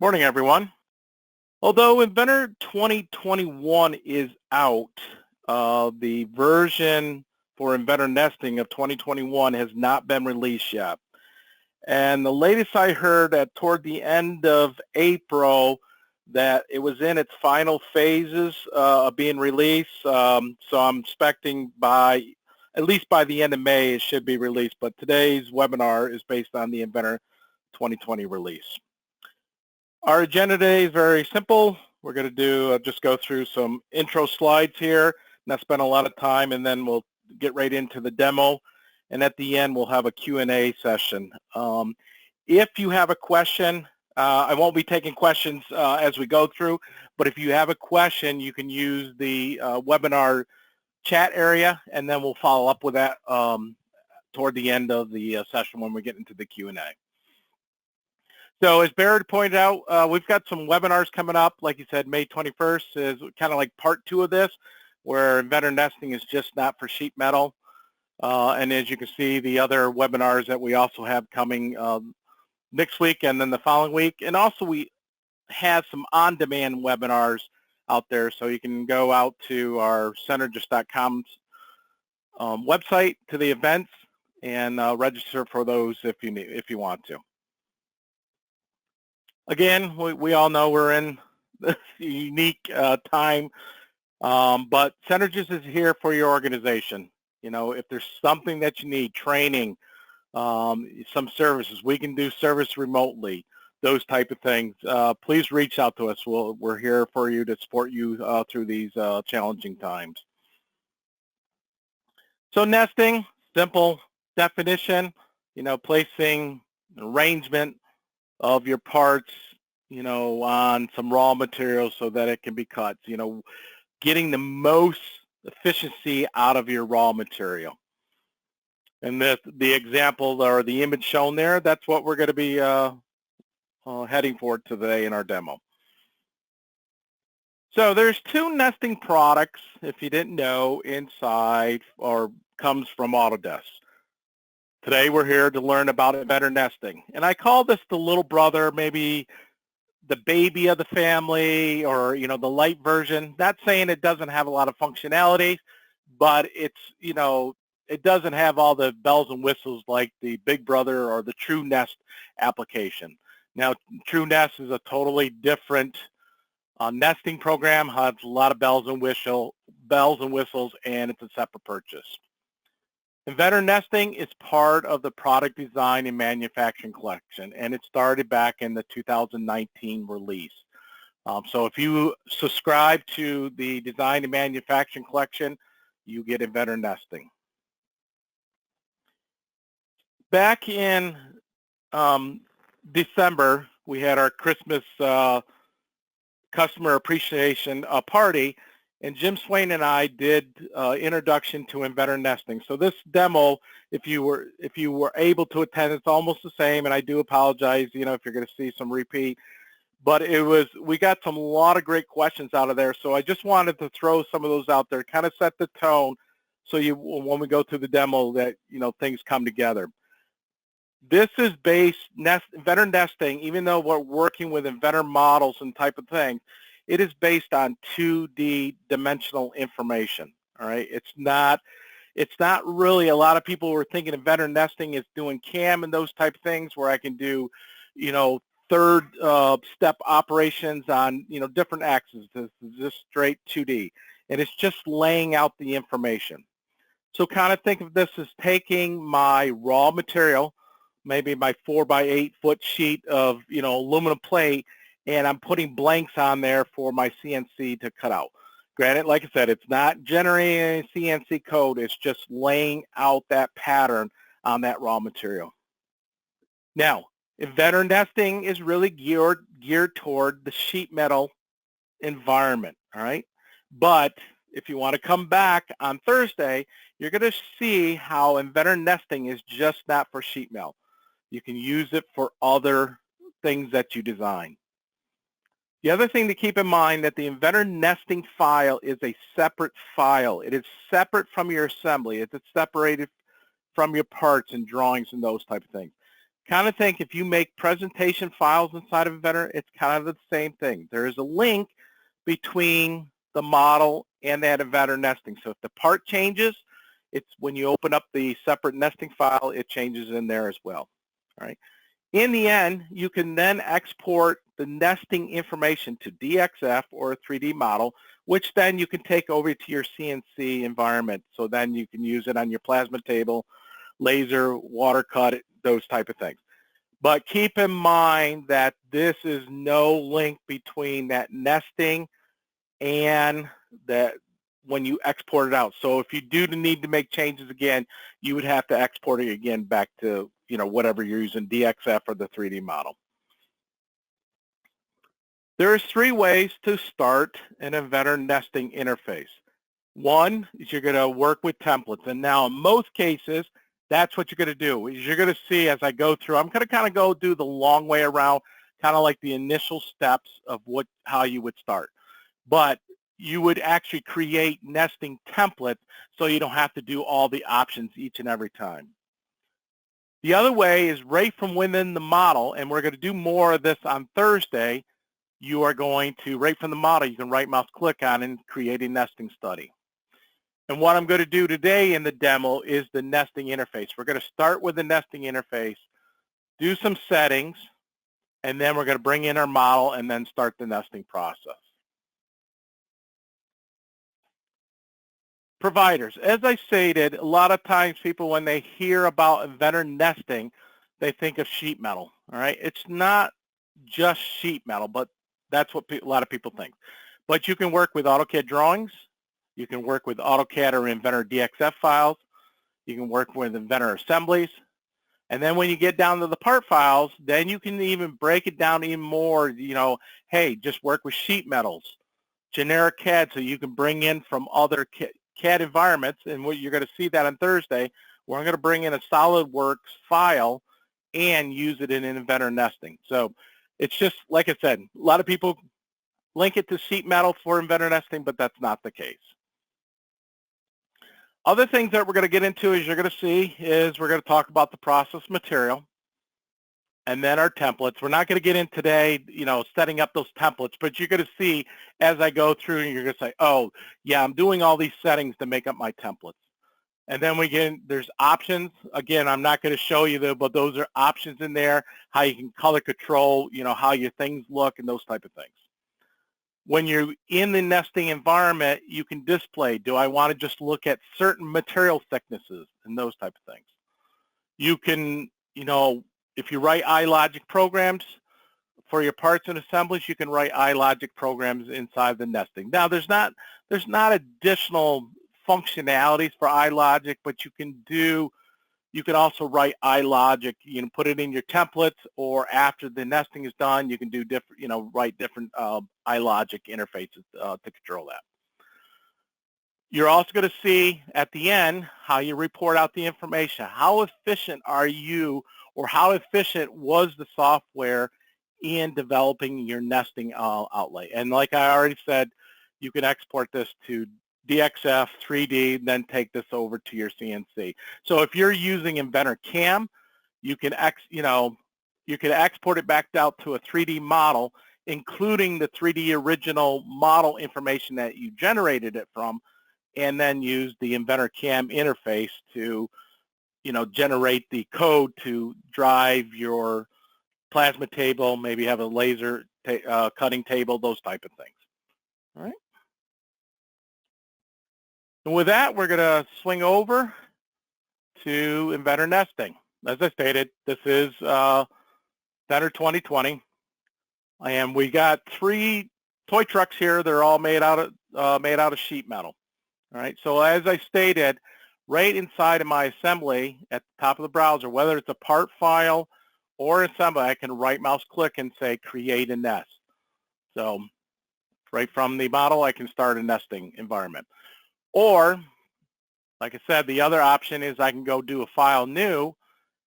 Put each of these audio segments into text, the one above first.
Morning, everyone. Although Inventor 2021 is out, the version for Inventor Nesting of 2021 has not been released yet. And the latest I heard at toward the end of April that it was in its final phases of being released. So I'm expecting at least by the end of May, it should be released. But today's webinar is based on the Inventor 2020 release. Our agenda today is very simple. We're going to just go through some intro slides here, not spend a lot of time, and then we'll get right into the demo. And at the end, we'll have a Q&A session. If you have a question, I won't be taking questions as we go through, but if you have a question, you can use the webinar chat area, and then we'll follow up with that toward the end of the session when we get into the Q&A. So as Barrett pointed out, we've got some webinars coming up. Like you said, May 21st is kind of like part 2 of this, where Inventor Nesting is just not for sheet metal. And as you can see, the other webinars that we also have coming next week and then the following week. And also we have some on-demand webinars out there. So you can go out to our Synergis.com website to the events and register for those if you want to. Again, we all know we're in this unique time, but Synergis is here for your organization. You know, if there's something that you need, training, some services, we can do service remotely, those type of things. Please reach out to us. We're here for you to support you through these challenging times. So nesting, simple definition, placing arrangement of your parts, on some raw materials so that it can be cut, getting the most efficiency out of your raw material. And the example or the image shown there, that's what we're going to be heading for today in our demo. So there's 2 nesting products, if you didn't know, inside or comes from Autodesk. Today we're here to learn about Inventor Nesting. And I call this the little brother, maybe the baby of the family, or the light version. Not saying it doesn't have a lot of functionality, but it's, it doesn't have all the bells and whistles like the big brother or the True Nest application. Now, True Nest is a totally different nesting program, has a lot of bells and whistles, and it's a separate purchase. Inventor Nesting is part of the Product Design and Manufacturing Collection, and it started back in the 2019 release. So if you subscribe to the Design and Manufacturing Collection, you get Inventor Nesting. Back in December, we had our Christmas customer appreciation party, and Jim Swain and I did introduction to Inventor Nesting. So this demo, if you were able to attend, it's almost the same, and I do apologize, if you're going to see some repeat. But we got a lot of great questions out of there, so I just wanted to throw some of those out there, kind of set the tone, so when we go through the demo that things come together. This is Inventor Nesting, even though we're working with Inventor models and type of things, it is based on 2D dimensional information, all right? It's not really, a lot of people were thinking Inventor Nesting is doing CAM and those type of things where I can do, third step operations on, different axes. This is just straight 2D, and it's just laying out the information. So kind of think of this as taking my raw material, maybe my 4x8 foot sheet of, aluminum plate, and I'm putting blanks on there for my CNC to cut out. Granted, like I said, it's not generating any CNC code, it's just laying out that pattern on that raw material. Now, Inventor Nesting is really geared toward the sheet metal environment, all right? But if you want to come back on Thursday, you're going to see how Inventor Nesting is just not for sheet metal. You can use it for other things that you design. The other thing to keep in mind that the Inventor Nesting file is a separate file. It is separate from your assembly. It's separated from your parts and drawings and those type of things. Kind of think if you make presentation files inside of Inventor, it's kind of the same thing. There is a link between the model and that Inventor nesting. So if the part changes, it's when you open up the separate nesting file, it changes in there as well. All right. In the end, you can then export the nesting information to DXF or a 3D model, which then you can take over to your CNC environment. So then you can use it on your plasma table, laser, water cut, those type of things. But keep in mind that this is no link between that nesting and that when you export it out. So if you do need to make changes again, you would have to export it again back to, you know, whatever you're using, DXF or the 3D model. There's 3 ways to start an Inventor nesting interface. One is you're going to work with templates. And now in most cases, that's what you're going to do. Is you're going to see as I go through, I'm going to kind of go do the long way around, kind of like the initial steps of how you would start. But you would actually create nesting templates so you don't have to do all the options each and every time. The other way is right from within the model, and we're going to do more of this on Thursday. You are going to, right from the model, you can right mouse click on and create a nesting study. And what I'm going to do today in the demo is the nesting interface. We're going to start with the nesting interface, do some settings, and then we're going to bring in our model and then start the nesting process. Providers. As I stated, a lot of times people, when they hear about Inventor nesting, they think of sheet metal. All right, it's not just sheet metal, but that's what a lot of people think. But you can work with AutoCAD drawings. You can work with AutoCAD or Inventor DXF files. You can work with Inventor assemblies. And then when you get down to the part files, then you can even break it down even more. You know, hey, just work with sheet metals, generic CAD, so you can bring in from other CAD environments. And what you're going to see that on Thursday, where I'm going to bring in a SolidWorks file and use it in Inventor nesting. So it's just, like I said, a lot of people link it to sheet metal for Inventor nesting, but that's not the case. Other things that we're going to get into, as you're going to see, is we're going to talk about the process material and then our templates. We're not going to get in today, you know, setting up those templates, but you're going to see as I go through, and you're going to say, oh, yeah, I'm doing all these settings to make up my templates. And then there's options. Again, I'm not going to show you them, but those are options in there, how you can color control, you know, how your things look and those type of things. When you're in the nesting environment, you can display, do I want to just look at certain material thicknesses and those type of things. You can, you know, if you write iLogic programs for your parts and assemblies, you can write iLogic programs inside the nesting. Now, there's not additional functionalities for iLogic, but you can also write iLogic. You can put it in your templates, or after the nesting is done, you can do different, you know, write different iLogic interfaces to control that. You're also going to see at the end how you report out the information. How efficient are you, or how efficient was the software in developing your nesting outlay? And like I already said, you can export this to DXF, 3D, then take this over to your CNC. So if you're using Inventor CAM, you can export it back out to a 3D model, including the 3D original model information that you generated it from, and then use the Inventor CAM interface to, you know, generate the code to drive your plasma table, maybe have a laser cutting table, those type of things. All right. And with that, we're going to swing over to Inventor nesting. As I stated, this is Inventor 2020, and we got 3 toy trucks here. They're all made out of sheet metal. All right. So as I stated, right inside of my assembly at the top of the browser, whether it's a part file or assembly, I can right mouse click and say create a nest. So right from the model, I can start a nesting environment. Or, like I said, the other option is I can go do a file new,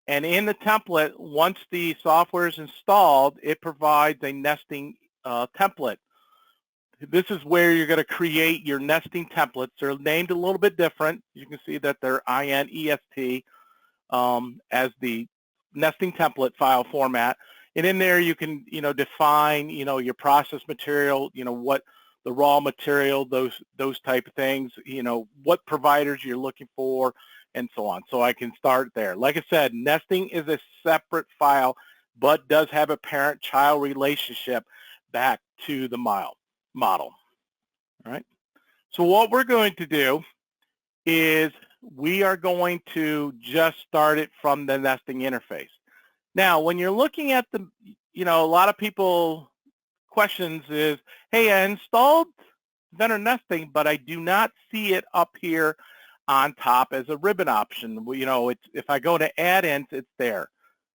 and in the template, once the software is installed, it provides a nesting template. This is where you're going to create your nesting templates. They're named a little bit different. You can see that they're INEST as the nesting template file format. And in there you can, define, your process material, what the raw material, those type of things, what providers you're looking for, and so on. So I can start there. Like I said, nesting is a separate file, but does have a parent-child relationship back to the model. All right. So what we're going to do is we are going to just start it from the nesting interface. Now, when you're looking at the, a lot of people questions is, hey, I installed Inventor Nesting, but I do not see it up here on top as a ribbon option. If I go to add-ins, it's there.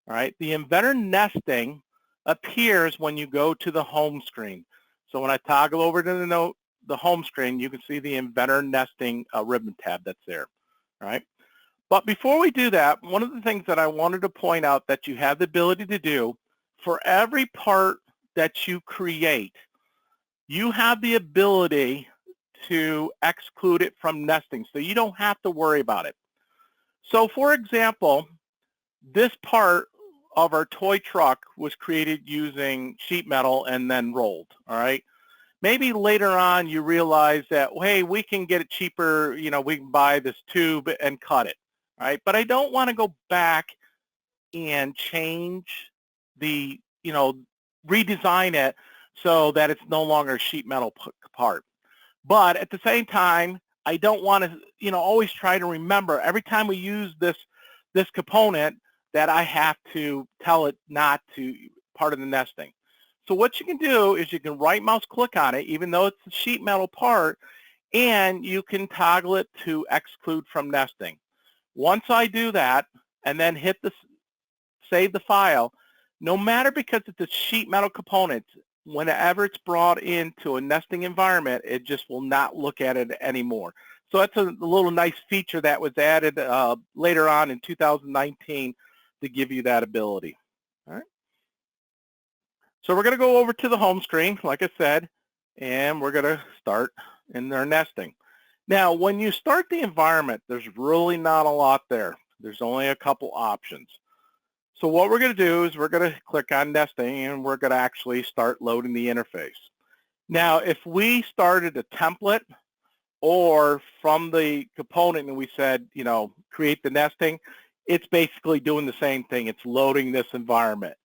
All right. The Inventor Nesting appears when you go to the home screen. So when I toggle over to the home screen, you can see the Inventor Nesting ribbon tab that's there. All right. But before we do that, one of the things that I wanted to point out that you have the ability to do, for every part that you create, you have the ability to exclude it from nesting, so you don't have to worry about it. So for example, this part of our toy truck was created using sheet metal and then rolled, all right? Maybe later on you realize that, hey, we can get it cheaper, we can buy this tube and cut it, all right? But I don't want to go back and change the, redesign it so that it's no longer a sheet metal part. But at the same time, I don't want to, always try to remember every time we use this component that I have to tell it not to part of the nesting. So what you can do is you can right mouse click on it, even though it's a sheet metal part, and you can toggle it to exclude from nesting. Once I do that and then hit the save the file, no matter, because it's a sheet metal component, whenever it's brought into a nesting environment, it just will not look at it anymore. So that's a little nice feature that was added later on in 2019 to give you that ability. All right. So we're going to go over to the home screen, like I said, and we're going to start in our nesting. Now, when you start the environment, there's really not a lot there. There's only a couple options. So what we're going to do is we're going to click on nesting, and we're going to actually start loading the interface. Now, if we started a template or from the component and we said, create the nesting, it's basically doing the same thing. It's loading this environment.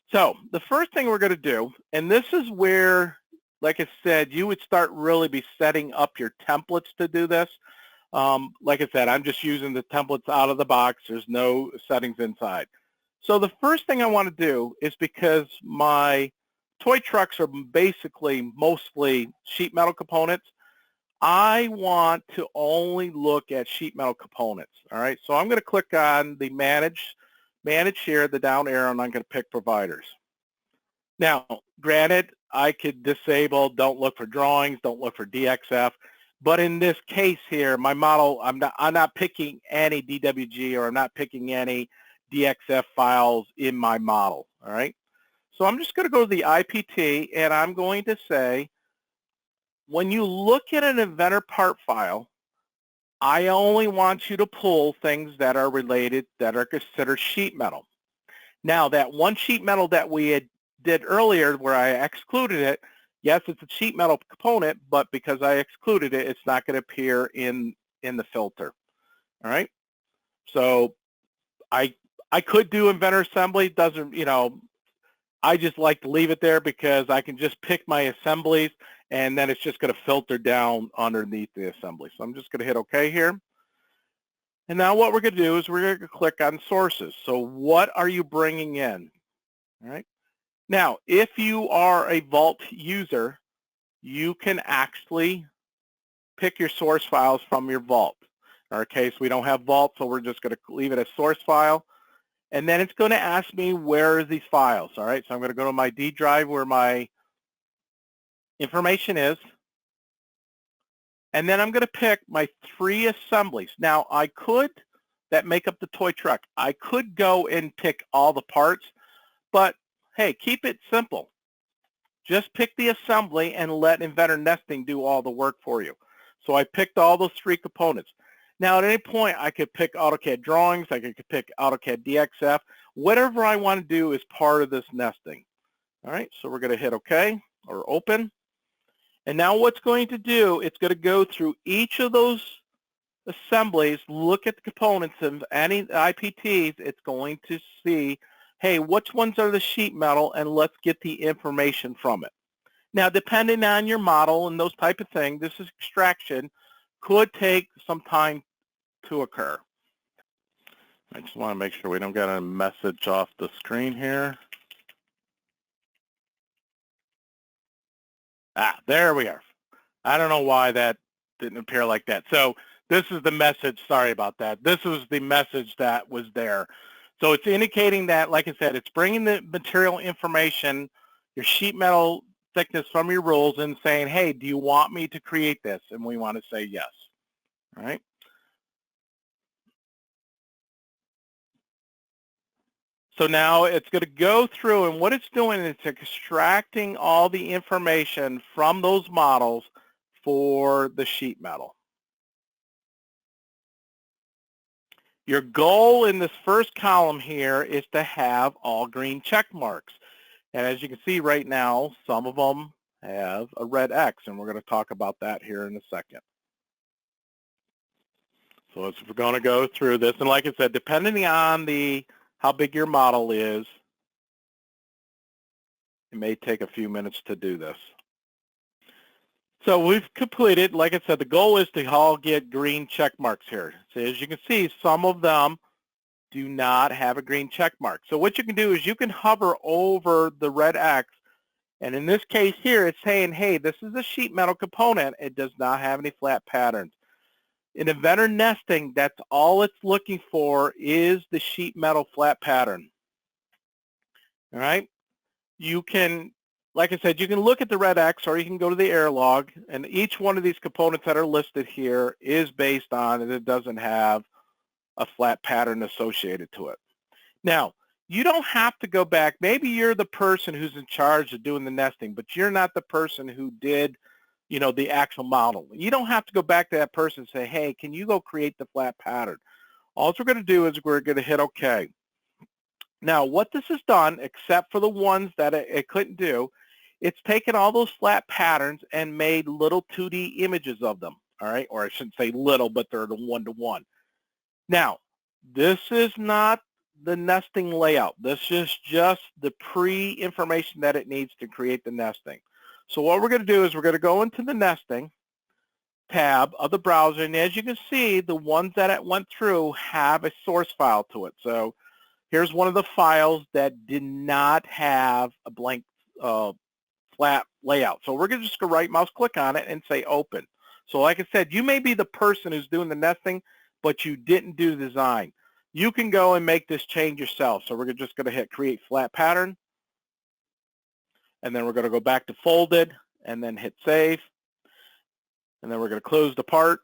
So the first thing we're going to do, and this is where, like I said, you would start really be setting up your templates to do this. Like I said, I'm just using the templates out of the box. There's no settings inside. So the first thing I want to do is, because my toy trucks are basically mostly sheet metal components, I want to only look at sheet metal components. All right, so I'm going to click on the manage here, the down arrow, and I'm going to pick providers. Now, granted, I could disable don't look for drawings, don't look for DXF, but in this case here, my model, I'm not picking any DWG, or I'm not picking any DXF files in my model. All right, so I'm just going to go to the IPT, and I'm going to say, when you look at an Inventor part file, I only want you to pull things that are related, that are considered sheet metal. Now, that one sheet metal that we did earlier where I excluded it, yes, it's a sheet metal component, but because I excluded it, it's not going to appear in the filter. All right. So I could do Inventor assembly. Doesn't, I just like to leave it there because I can just pick my assemblies, and then it's just going to filter down underneath the assembly. So I'm just going to hit OK here. And now what we're going to do is we're going to click on sources. So what are you bringing in? All right. Now, if you are a Vault user, you can actually pick your source files from your Vault. In our case, we don't have Vault, so we're just going to leave it as source file. And then it's going to ask me, where are these files? All right, so I'm going to go to my D drive where my information is. And then I'm going to pick my 3 assemblies. Now, I could, that make up the toy truck, I could go and pick all the parts, but hey, keep it simple. Just pick the assembly and let Inventor Nesting do all the work for you. So I picked all those 3 components. Now, at any point, I could pick AutoCAD drawings, I could pick AutoCAD DXF. Whatever I want to do is part of this nesting. All right, so we're going to hit OK or open. And now what's going to do, it's going to go through each of those assemblies, look at the components of any IPTs. It's going to see, hey, which ones are the sheet metal, and let's get the information from it. Now, depending on your model and those type of things, this extraction could take some time to occur. I just want to make sure we don't get a message off the screen here. Ah, there we are. I don't know why that didn't appear like that. So this is the message. Sorry about that. This was the message that was there. So it's indicating that, like I said, it's bringing the material information, your sheet metal thickness from your rules, and saying, hey, do you want me to create this? And we want to say yes. All right. So now it's going to go through, and what it's doing is it's extracting all the information from those models for the sheet metal. Your goal in this first column here is to have all green check marks. And as you can see right now, some of them have a red X, and we're going to talk about that here in a second. So we're going to go through this, and like I said, depending on how big your model is, it may take a few minutes to do this. So we've completed, like I said, the goal is to all get green check marks here. So as you can see, some of them do not have a green check mark. So what you can do is you can hover over the red X, and in this case here, it's saying, hey, this is a sheet metal component. It does not have any flat patterns. In Inventor Nesting, that's all it's looking for is the sheet metal flat pattern. All right? You can, like I said, you can look at the red X, or you can go to the error log, and each one of these components that are listed here is based on, and it doesn't have a flat pattern associated to it. Now, you don't have to go back. Maybe you're the person who's in charge of doing the nesting, but you're not the person who did, the actual model. You don't have to go back to that person and say, hey, can you go create the flat pattern? All we're going to do is we're going to hit OK. Now, what this has done, except for the ones that it couldn't do, it's taken all those flat patterns and made little 2D images of them, all right? Or I shouldn't say little, but they're the one-to-one. Now, this is not the nesting layout. This is just the pre-information that it needs to create the nesting. So what we're going to do is we're going to go into the nesting tab of the browser, and as you can see, the ones that it went through have a source file to it. So here's one of the files that did not have a blank flat layout. So we're just going to right mouse click on it and say open. So like I said, you may be the person who's doing the nesting, but you didn't do the design. You can go and make this change yourself. So we're just going to hit create flat pattern, and then we're going to go back to folded and then hit save, and then we're going to close the part.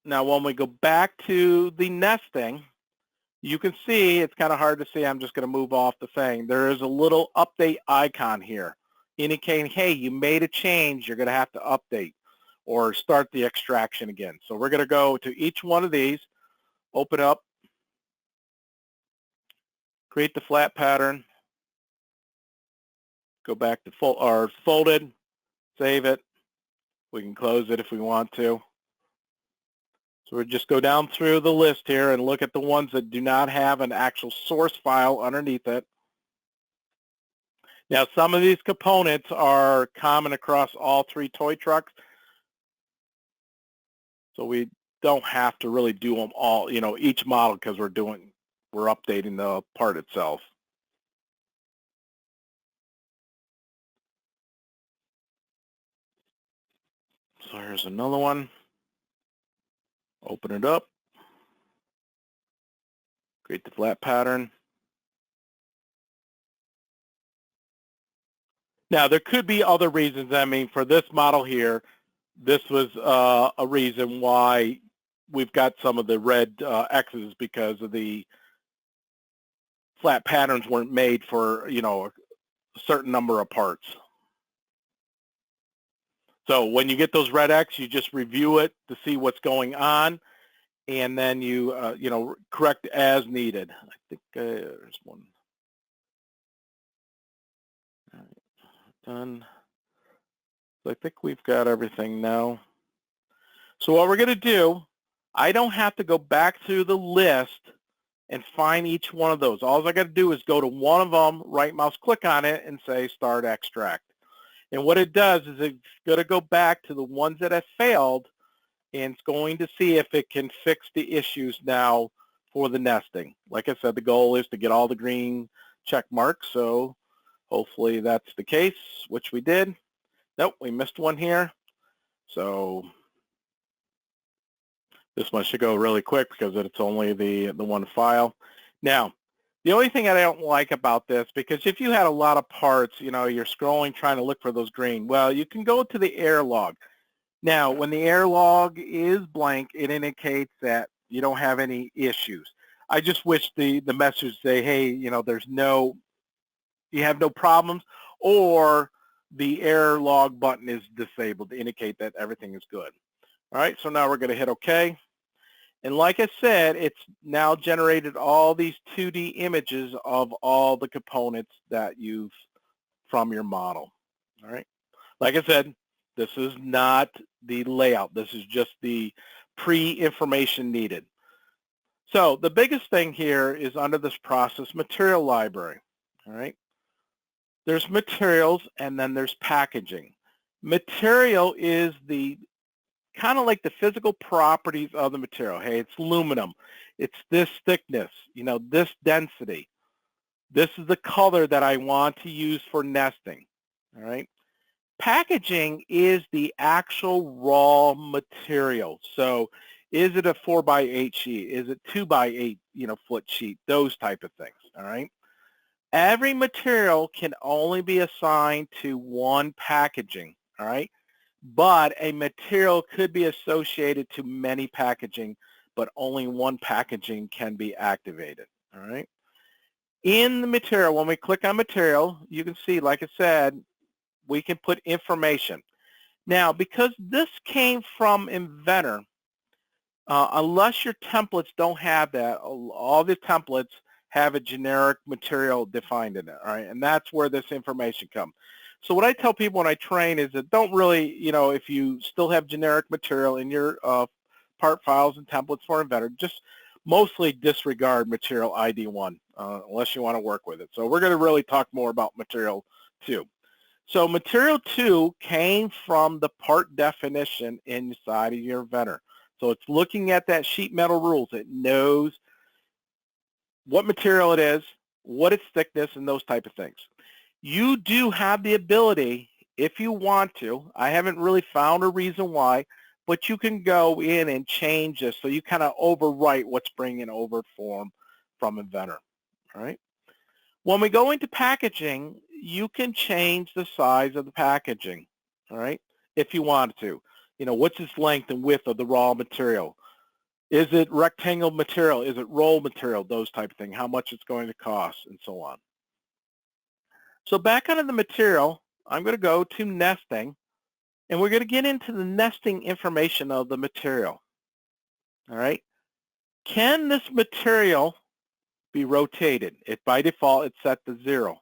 Now when we go back to the nesting, you can see, it's kind of hard to see, I'm just going to move off the thing. There is a little update icon here indicating, hey, you made a change, you're going to have to update or start the extraction again. So we're going to go to each one of these, open up, create the flat pattern, go back to folded, save it. We can close it if we want to. So we'll just go down through the list here and look at the ones that do not have an actual source file underneath it. Now, some of these components are common across all three toy trucks, so we don't have to really do them all, each model, because we're updating the part itself. So here's another one. Open it up. Create the flat pattern. Now, there could be other reasons. I mean, for this model here, this was a reason why we've got some of the red X's, because of the flat patterns weren't made for, a certain number of parts. So when you get those red X, you just review it to see what's going on. and then you, you know, correct as needed. I think there's one. All right, done. So I think we've got everything now. So what we're going to do, I don't have to go back through the list and find each one of those. All I got to do is go to one of them, right mouse click on it, and say Start Extract. And what it does is it's going to go back to the ones that have failed, and it's going to see if it can fix the issues now for the nesting. Like I said, the goal is to get all the green check marks, so hopefully that's the case, which we did. Nope, we missed one here. So this one should go really quick because it's only the one file. Now, the only thing I don't like about this, because if you had a lot of parts, you know, you're scrolling trying to look for those green, well, you can go to the error log. Now, when the error log is blank, it indicates that you don't have any issues. I just wish the message say, hey, you know, you have no problems, or the error log button is disabled to indicate that everything is good. All right, so now we're going to hit OK. And like I said, it's now generated all these 2D images of all the components that you've from your model. All right. Like I said, this is not the layout. This is just the pre-information needed. So the biggest thing here is under this process material library. All right. There's materials and then there's packaging. Material is the kind of like the physical properties of the material. Hey, it's aluminum. It's this thickness, you know, this density. This is the color that I want to use for nesting. All right. Packaging is the actual raw material. So is it a 4x8 sheet? Is it 2x8, you know, foot sheet? Those type of things. All right. Every material can only be assigned to one packaging. All right. But a material could be associated to many packaging, but only one packaging can be activated. All right. In the material, when we click on material, you can see, like I said, we can put information. Now, because this came from Inventor, unless your templates don't have that, all the templates have a generic material defined in it. All right. And that's where this information comes. So what I tell people when I train is that don't really, you know, if you still have generic material in your part files and templates for Inventor, just mostly disregard material ID 1 unless you want to work with it. So we're going to really talk more about material 2. So material 2 came from the part definition inside of your Inventor. So it's looking at that sheet metal rules. It knows what material it is, what its thickness, and those type of things. You do have the ability, if you want to, I haven't really found a reason why, but you can go in and change this so you kind of overwrite what's bringing over from Inventor, all right? When we go into packaging, you can change the size of the packaging, all right, if you want to. You know, what's its length and width of the raw material? Is it rectangle material? Is it roll material? Those type of things, how much it's going to cost, and so on. So back onto the material, I'm going to go to nesting, and we're going to get into the nesting information of the material. All right. Can this material be rotated? By default, it's set to 0.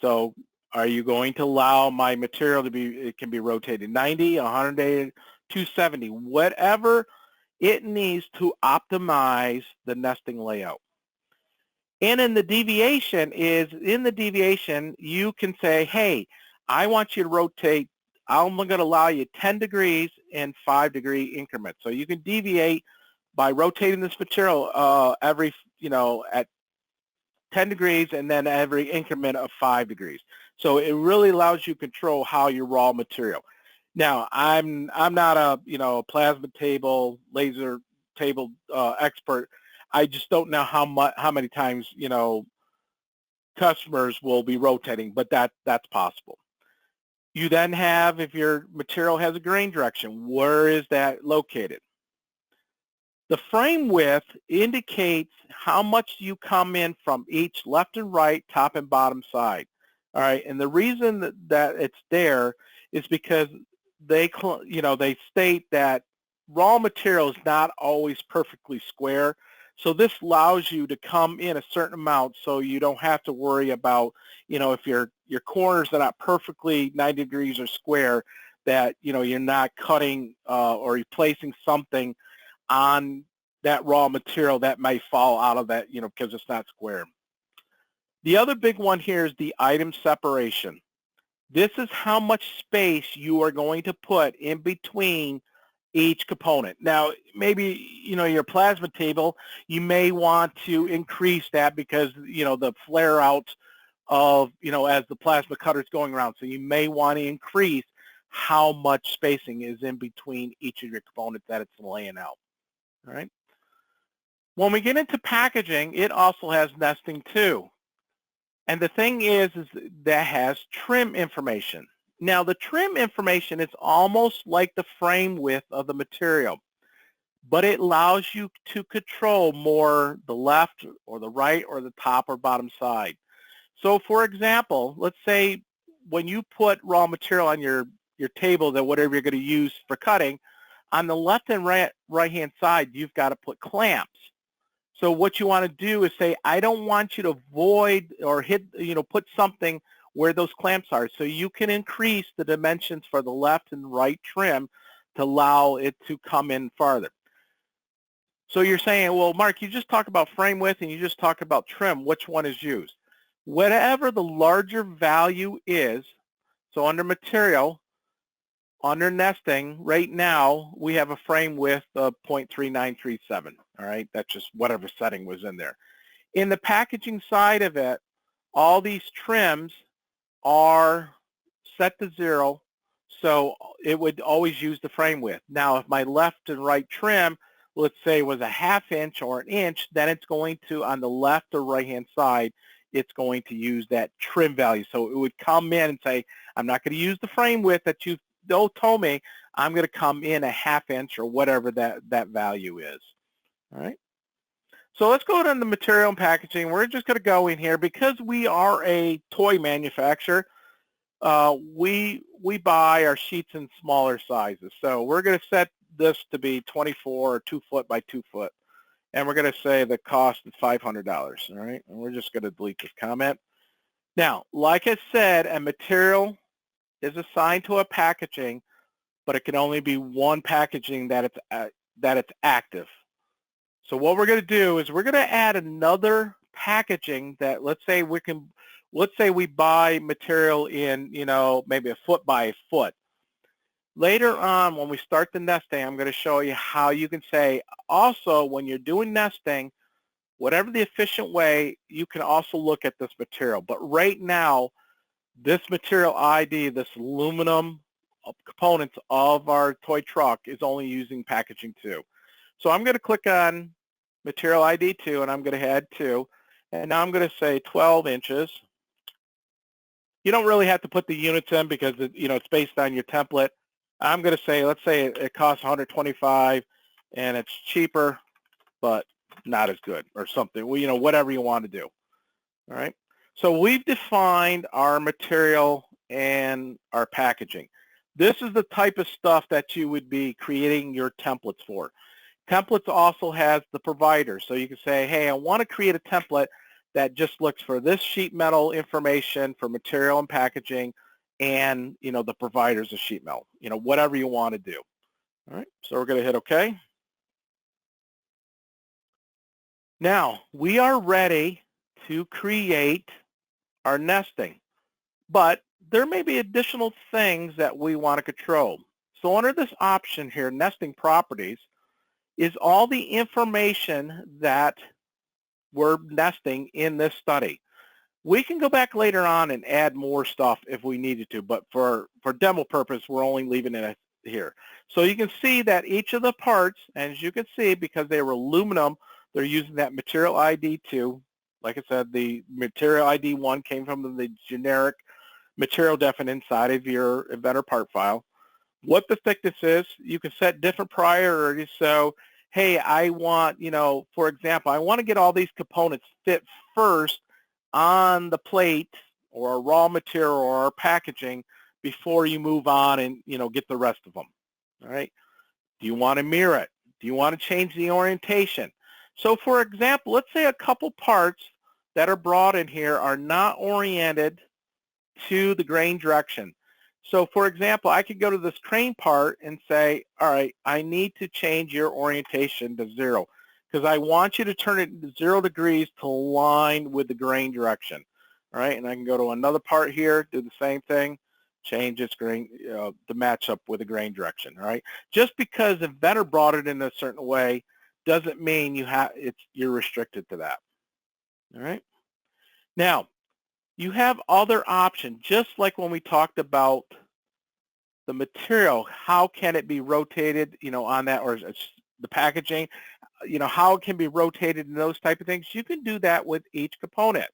So are you going to allow my material to be, it can be rotated 90, 180, 270, whatever it needs to optimize the nesting layout. And in the deviation you can say, hey, I want you to rotate, I'm going to allow you 10 degrees in 5-degree increments. So you can deviate by rotating this material every, you know, at 10 degrees and then every increment of 5 degrees. So it really allows you to control how you raw material. Now, I'm not a, you know, plasma table, laser table expert. I just don't know how many times, you know, customers will be rotating, but that's possible. You then have, if your material has a grain direction, where is that located? The frame width indicates how much you come in from each left and right, top and bottom side. All right, and the reason that it's there is because they, you know, they state that raw material is not always perfectly square. So this allows you to come in a certain amount so you don't have to worry about, if your corners are not perfectly 90 degrees or square, that, you're not cutting or replacing something on that raw material that may fall out of that, because it's not square. The other big one here is the item separation. This is how much space you are going to put in between each component. Now, maybe, your plasma table, you may want to increase that because, the flare out of, as the plasma cutter is going around. So you may want to increase how much spacing is in between each of your components that it's laying out. All right. When we get into packaging, it also has nesting too. And the thing is that has trim information. Now, the trim information is almost like the frame width of the material, but it allows you to control more the left or the right or the top or bottom side. So, for example, let's say when you put raw material on your table, that whatever you're going to use for cutting, on the left and right-hand side, you've got to put clamps. So what you want to do is say, I don't want you to void or hit, put something where those clamps are. So you can increase the dimensions for the left and right trim to allow it to come in farther. So you're saying, well, Mark, you just talk about frame width and you just talk about trim. Which one is used? Whatever the larger value is, so under material, under nesting, right now, we have a frame width of 0.3937, all right? That's just whatever setting was in there. In the packaging side of it, all these trims are set to 0, so it would always use the frame width. Now, if my left and right trim, let's say, was a 1/2 inch or an inch, then it's going to, on the left or right-hand side, it's going to use that trim value. So it would come in and say, I'm not going to use the frame width that you've told me, I'm going to come in a 1/2 inch or whatever that value is. All right. So let's go to the material and packaging. We're just going to go in here because we are a toy manufacturer. We buy our sheets in smaller sizes. So we're going to set this to be 24 or 2 foot by 2 foot. And we're going to say the cost is $500. All right. And we're just going to delete this comment. Now, like I said, a material is assigned to a packaging, but it can only be one packaging that it's active. So what we're going to do is we're going to add another packaging that, let's say we buy material in, maybe 1 foot by 1 foot. Later on, when we start the nesting, I'm going to show you how you can say, also, when you're doing nesting, whatever the efficient way, you can also look at this material. But right now, this material ID, this aluminum components of our toy truck is only using packaging 2. So I'm going to click on material ID 2, and I'm going to add 2. And now I'm going to say 12 inches. You don't really have to put the units in because it's based on your template. I'm going to say, let's say it costs $125 and it's cheaper, but not as good or something. Well, whatever you want to do. All right. So we've defined our material and our packaging. This is the type of stuff that you would be creating your templates for. Templates also has the provider. So you can say, hey, I want to create a template that just looks for this sheet metal information for material and packaging and, the providers of sheet metal, whatever you want to do. All right, so we're going to hit OK. Now, we are ready to create our nesting, but there may be additional things that we want to control. So under this option here, nesting properties, is all the information that we're nesting in this study. We can go back later on and add more stuff if we needed to, but for demo purpose, we're only leaving it here. So you can see that each of the parts, as you can see, because they were aluminum, they're using that material ID 2. Like I said, the material ID 1 came from the generic material definition inside of your Inventor part file. What the thickness is, you can set different priorities. So, hey, I want, for example, I want to get all these components fit first on the plate or a raw material or packaging before you move on and, get the rest of them. All right. Do you want to mirror it? Do you want to change the orientation? So for example, let's say a couple parts that are brought in here are not oriented to the grain direction. So for example, I could go to this crane part and say, all right, I need to change your orientation to 0 because I want you to turn it 0 degrees to align with the grain direction. All right, and I can go to another part here, do the same thing, change its grain to match up with the grain direction. All right, just because Inventor brought it in a certain way doesn't mean you're restricted to that. All right, now you have other options, just like when we talked about the material. How can it be rotated, on that, or the packaging, how it can be rotated and those type of things. You can do that with each component.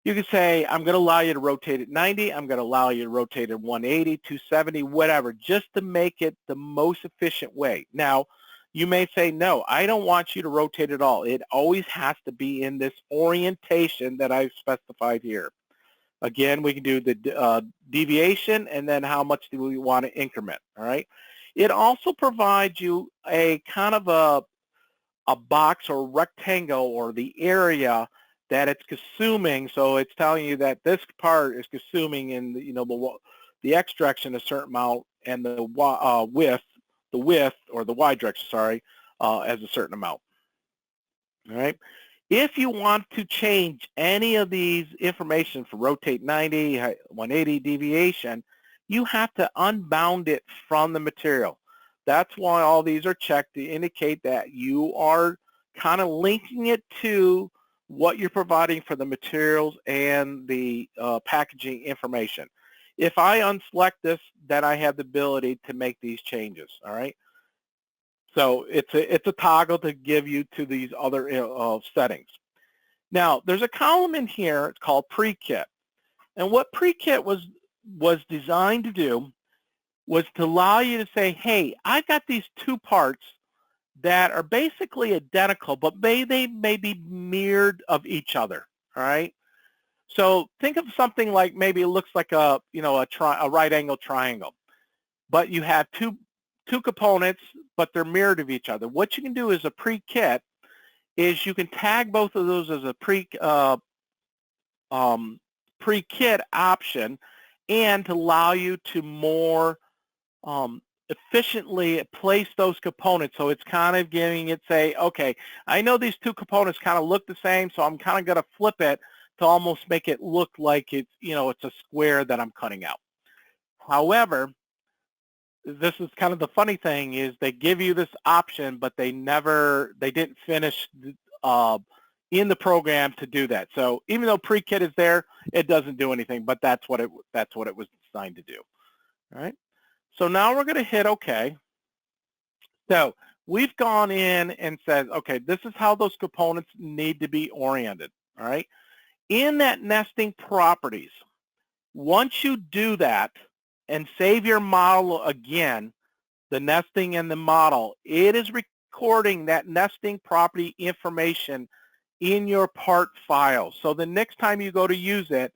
You can say, I'm going to allow you to rotate it 90. I'm going to allow you to rotate it 180, 270, whatever, just to make it the most efficient way. Now, you may say, no, I don't want you to rotate it all. It always has to be in this orientation that I've specified here. Again, we can do the deviation and then how much do we want to increment, all right? It also provides you a kind of a box or rectangle or the area that it's consuming. So it's telling you that this part is consuming in the X direction a certain amount and the width or the Y direction, sorry, as a certain amount. All right. If you want to change any of these information for rotate 90, 180 deviation, you have to unbound it from the material. That's why all these are checked to indicate that you are kind of linking it to what you're providing for the materials and the packaging information. If I unselect this, then I have the ability to make these changes, all right? So it's a toggle to give you to these other settings. Now, there's a column in here, it's called pre-kit. And what pre-kit was designed to do was to allow you to say, hey, I've got these two parts that are basically identical, but they may be mirrored of each other, all right? So think of something like maybe it looks like a right angle triangle, but you have two components, but they're mirrored of each other. What you can do as a pre-kit is you can tag both of those as a pre-kit option and to allow you to more efficiently place those components. So it's kind of giving it, say, okay, I know these two components kind of look the same, so I'm kind of going to flip it to almost make it look like it's, it's a square that I'm cutting out. However, this is kind of the funny thing is they give you this option, but they didn't finish in the program to do that. So even though pre-kit is there, it doesn't do anything, but that's what it was designed to do. All right. So now we're going to hit OK. So we've gone in and said, okay, this is how those components need to be oriented. All right. In that nesting properties, once you do that and save your model again, the nesting and the model, it is recording that nesting property information in your part file. So the next time you go to use it,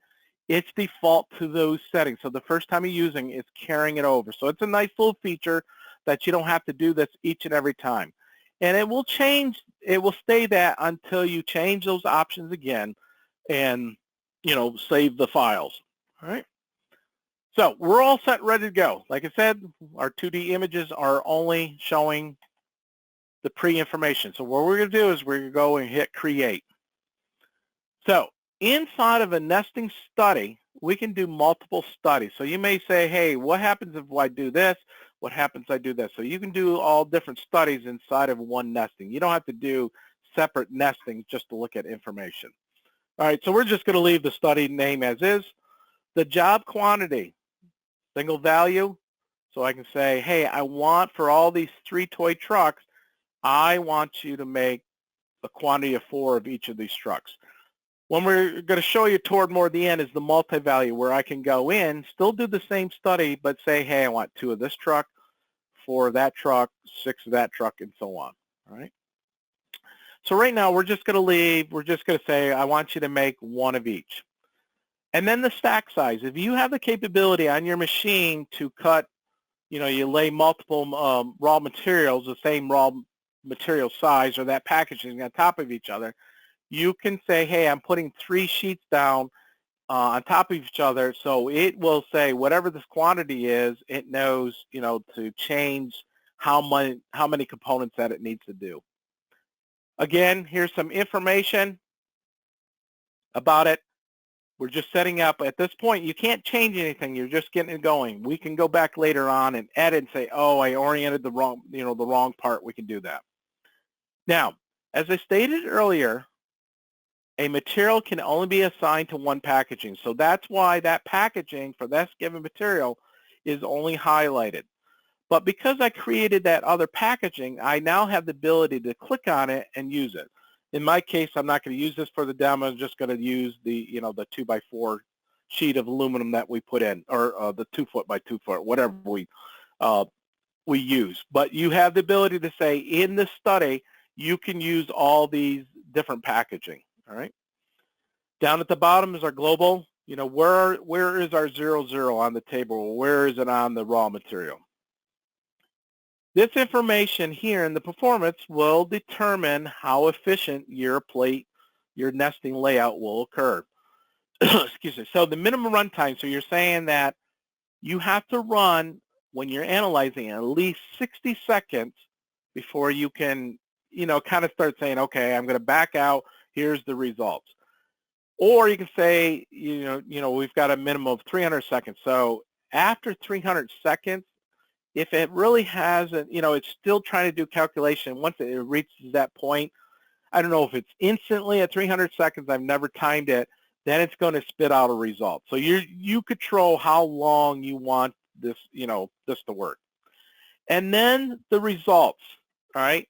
it's default to those settings. So the first time you're using it, it's carrying it over. So it's a nice little feature that you don't have to do this each and every time. And it will change, it will stay that until you change those options again and, save the files. All right. So we're all set, ready to go. Like I said, our 2D images are only showing the pre-information. So what we're going to do is we're going to go and hit create. So inside of a nesting study, we can do multiple studies. So you may say, hey, what happens if I do this? What happens if I do this? So you can do all different studies inside of one nesting. You don't have to do separate nestings just to look at information. All right, so we're just going to leave the study name as is. The job quantity, single value. So I can say, hey, I want for all these 3 toy trucks, I want you to make a quantity of 4 of each of these trucks. When we're going to show you toward more the end is the multi-value where I can go in, still do the same study, but say, hey, I want 2 of this truck, 4 of that truck, 6 of that truck, and so on. All right. So right now we're just going to say, I want you to make 1 of each. And then the stack size. If you have the capability on your machine to cut, you lay multiple raw materials, the same raw material size or that packaging on top of each other, you can say, hey, I'm putting 3 sheets down on top of each other, so it will say whatever this quantity is, it knows, to change how many components that it needs to do. Again, here's some information about it. We're just setting up. At this point, you can't change anything. You're just getting it going. We can go back later on and edit and say, oh, I oriented the wrong part. We can do that. Now, as I stated earlier, a material can only be assigned to one packaging. So that's why that packaging for this given material is only highlighted. But because I created that other packaging, I now have the ability to click on it and use it. In my case, I'm not going to use this for the demo. I'm just going to use the 2x4 sheet of aluminum that we put in, or the 2 foot by 2 foot, whatever we use. But you have the ability to say in this study, you can use all these different packaging. All right. Down at the bottom is our global. Where is our 00 on the table? Where is it on the raw material? This information here in the performance will determine how efficient your nesting layout will occur. Excuse me. So the minimum runtime, so you're saying that you have to run, when you're analyzing, at least 60 seconds before you can, kind of start saying, okay, I'm going to back out. Here's the results. Or you can say, we've got a minimum of 300 seconds. So after 300 seconds, if it really hasn't, it's still trying to do calculation. Once it reaches that point, I don't know if it's instantly at 300 seconds, I've never timed it, then it's going to spit out a result. So you control how long you want this, this to work. And then the results, all right?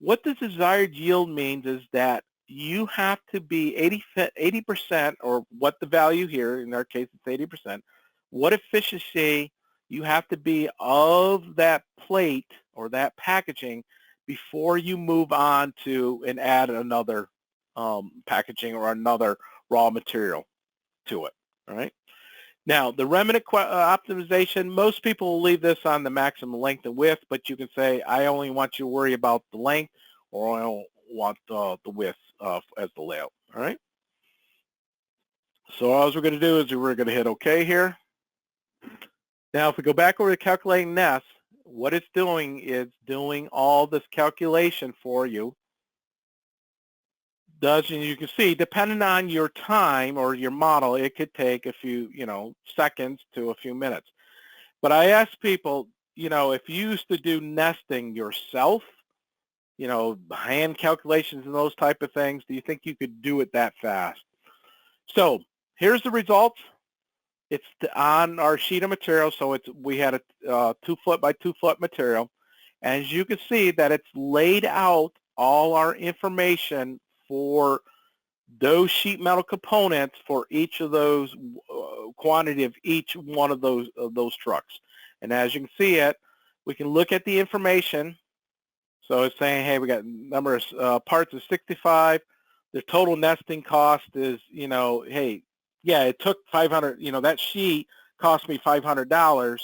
What the desired yield means is that you have to be 80%, or what the value here, in our case it's 80%, what efficiency you have to be of that plate or that packaging before you move on to and add another packaging or another raw material to it. All right. Now, the remnant optimization, most people will leave this on the maximum length and width, but you can say, I only want you to worry about the length, or I don't want the width as the layout. All right. So all we're going to do is we're going to hit OK here. Now, if we go back over to calculating nest, what it's doing is doing all this calculation for you. And you can see, depending on your time or your model, it could take a few, seconds to a few minutes. But I ask people, if you used to do nesting yourself, hand calculations and those type of things, do you think you could do it that fast? So here's the results. It's on our sheet of material, so we had a 2 foot by 2 foot material. And as you can see that it's laid out all our information for those sheet metal components for each of those quantity of each one of those trucks. And as you can see we can look at the information. So it's saying, hey, we got number of parts of 65. The total nesting cost is, hey, yeah, it took 500, that sheet cost me $500.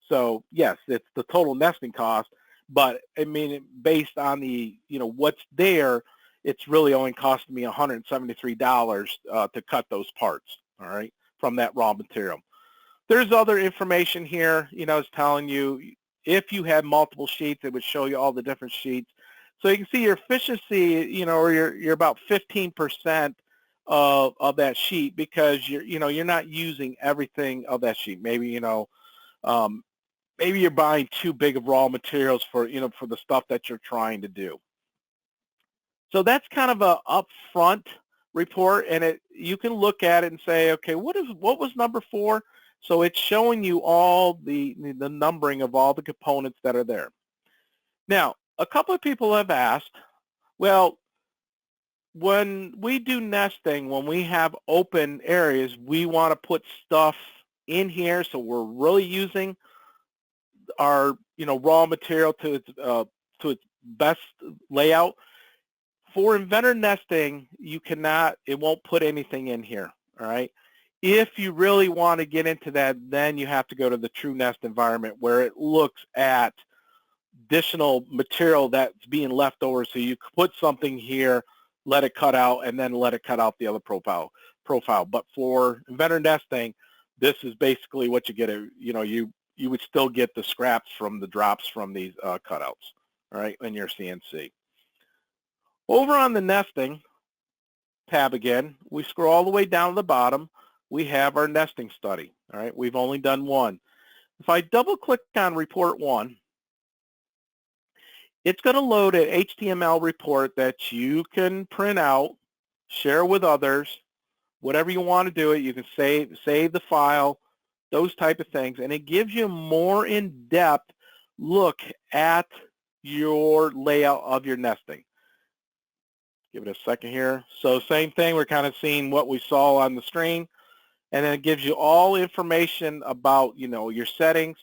So yes, it's the total nesting cost, but I mean, based on the, what's there, it's really only costing me $173 to cut those parts, all right, from that raw material. There's other information here, it's telling you if you had multiple sheets, it would show you all the different sheets. So you can see your efficiency, or you're about 15% of that sheet, because you're not using everything of that sheet. Maybe maybe you're buying too big of raw materials for for the stuff that you're trying to do. So that's kind of a upfront report, and you can look at it and say, okay, what was number 4? So it's showing you all the numbering of all the components that are there. Now, a couple of people have asked, well, when we do nesting, when we have open areas, we want to put stuff in here, so we're really using our raw material to its best layout. For inventor nesting, you cannot, it won't put anything in here. All right. If you really want to get into that, then you have to go to the true nest environment where it looks at additional material that's being left over. So you put something here, let it cut out, and then let it cut out the other profile. But for Inventor Nesting, this is basically what you get. You would still get the scraps from the drops from these cutouts, all right, in your CNC. Over on the nesting tab again, we scroll all the way down to the bottom. We have our nesting study, all right? We've only done one. If I double click on report one, it's going to load an HTML report that you can print out, share with others, whatever you want to do it. You can save the file, those type of things, and it gives you a more in-depth look at your layout of your nesting. Give it a second here. So same thing, we're kind of seeing what we saw on the screen, and then it gives you all information about, your settings,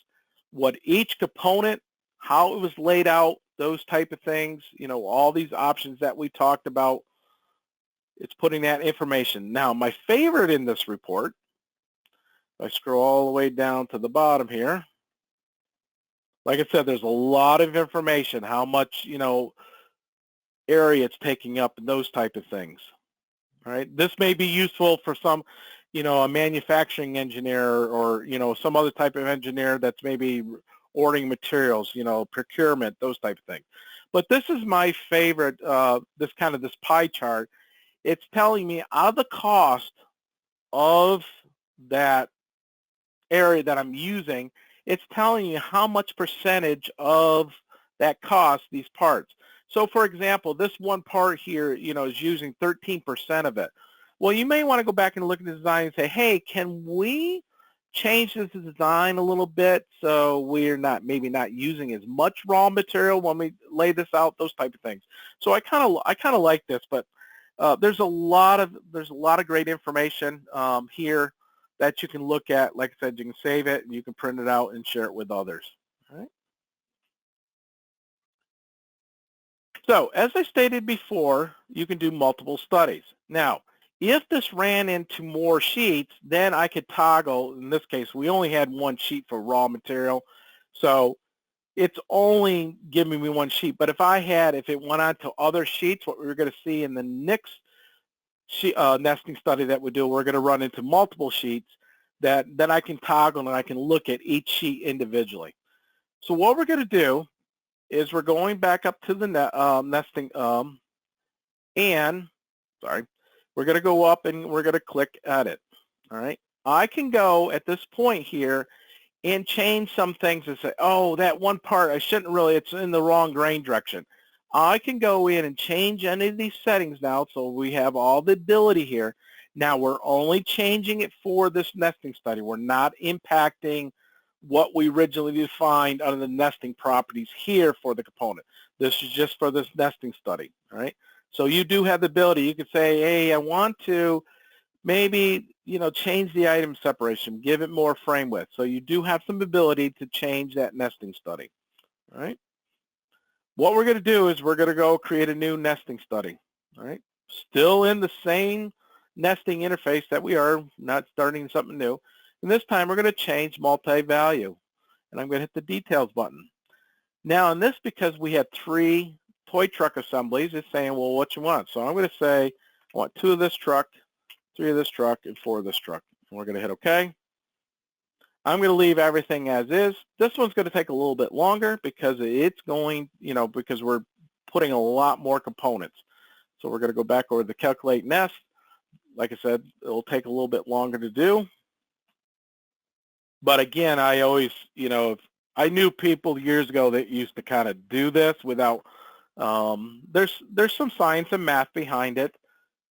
what each component, how it was laid out, those type of things, all these options that we talked about. It's putting that information. Now, my favorite in this report, if I scroll all the way down to the bottom here, like I said, there's a lot of information, how much, area it's taking up and those type of things. All right, this may be useful for some, a manufacturing engineer or, some other type of engineer that's maybe ordering materials, procurement, those type of things. But this is my favorite, this pie chart. It's telling me out of the cost of that area that I'm using, it's telling you how much percentage of that cost these parts. So for example, this one part here, is using 13% of it. Well, you may want to go back and look at the design and say, hey, can we change this design a little bit so we're maybe not using as much raw material when we lay this out, those type of things. So I kind of like this, but there's a lot of great information here that you can look at. Like I said, you can save it and you can print it out and share it with others. All right. So as I stated before, you can do multiple studies. Now, if this ran into more sheets, then I could toggle. In this case, we only had one sheet for raw material, so it's only giving me one sheet. But if it went on to other sheets, what we're going to see in the next nesting study that we do, we're going to run into multiple sheets that then I can toggle and I can look at each sheet individually. So what we're going to do is we're going back up to the nesting we're going to go up and we're going to click Edit. All right. I can go at this point here and change some things and say, oh, that one part, it's in the wrong grain direction. I can go in and change any of these settings now, so we have all the ability here. Now we're only changing it for this nesting study. We're not impacting what we originally defined under the nesting properties here for the component. This is just for this nesting study, all right? So you do have the ability. You could say, hey, I want to maybe, change the item separation, give it more frame width. So you do have some ability to change that nesting study, all right? What we're going to do is we're going to go create a new nesting study, all right? Still in the same nesting interface that we are, not starting something new. And this time we're going to change multi-value. And I'm going to hit the details button. Now in this, because we had 3 toy truck assemblies, it's saying, well, what you want? So I'm going to say, I want 2 of this truck, 3 of this truck, and 4 of this truck. And we're going to hit OK. I'm going to leave everything as is. This one's going to take a little bit longer because it's going, because we're putting a lot more components. So we're going to go back over to Calculate Nest. Like I said, it'll take a little bit longer to do. But again, I always, I knew people years ago that used to kind of do this without, there's some science and math behind it.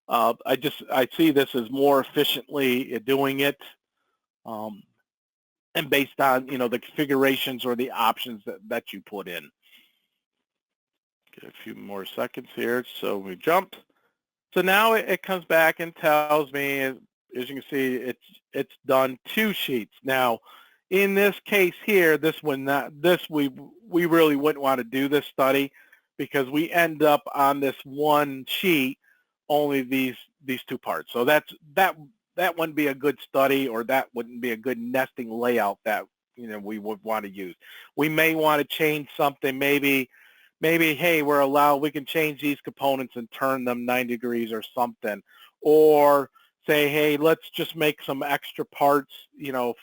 I see this as more efficiently doing it. And based on, the configurations or the options that you put in. Get a few more seconds here. So we jumped. So now it comes back and tells me, as you can see, it's done 2 sheets. Now, in this case here, we really wouldn't want to do this study because we end up on this one sheet, only these 2 parts. So that that wouldn't be a good study, or that wouldn't be a good nesting layout that we would want to use. We may want to change something. Maybe hey, we can change these components and turn them 90 degrees or something, or say, hey, let's just make some extra parts,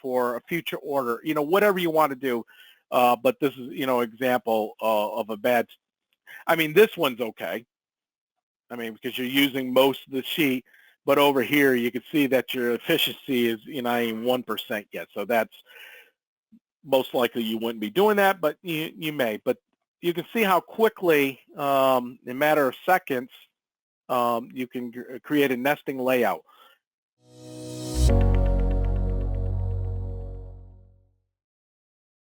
for a future order, whatever you want to do. But this is, example of a bad, this one's okay. Because you're using most of the sheet, but over here you can see that your efficiency is, ain't 1% yet. So that's most likely you wouldn't be doing that, but you may. But you can see how quickly, in a matter of seconds, you can create a nesting layout.